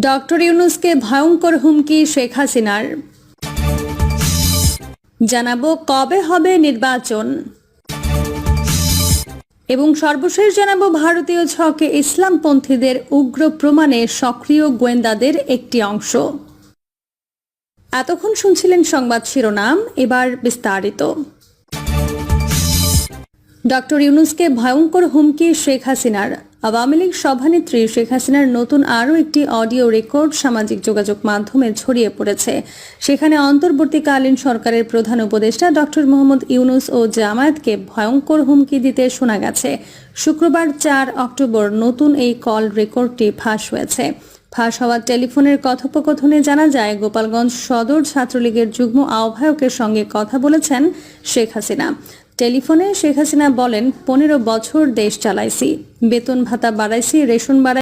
Doctor ইউনূসকে ভয়ঙ্কর হুমকি শেখ হাসিনার। জানাবো কবে হবে নির্বাচন এবং সর্বশেষ জানাবো ভারতীয় ছকে ইসলামপন্থীদের উগ্র প্রমাণে সক্রিয় গোয়েন্দাদের একটি অংশ। এতক্ষণ শুনছিলেন সংবাদ শিরোনাম, এবার বিস্তারিত। ডক্টর ইউনূসকে ভয়ঙ্কর হুমকি শেখ হাসিনার। আওয়ামী লীগ সভানেত্রী শেখ হাসিনার নতুন আরও একটি অডিও রেকর্ড সামাজিক যোগাযোগ মাধ্যমে ছড়িয়ে পড়েছে। সেখানে অন্তর্বর্তীকালীন সরকারের প্রধান উপদেষ্টা ডক্টর মোহাম্মদ ইউনূস ও জামায়াতকে ভয়ঙ্কর হুমকি দিতে শোনা গেছে। শুক্রবার 4 অক্টোবর নতুন এই কল রেকর্ডটি ফাঁস হয়েছে। ফাঁস হওয়া টেলিফোনের কথোপকথনে জানা যায়, গোপালগঞ্জ সদর ছাত্রলীগের যুগ্ম আহ্বায়কের সঙ্গে কথা বলেছেন শেখ হাসিনা। টেলিফোনে শেখ হাসিনা বলেন, 15 বছর দেশ চালাইছি, বেতন ভাতা বাড়াইছি, রেশন বাড়াই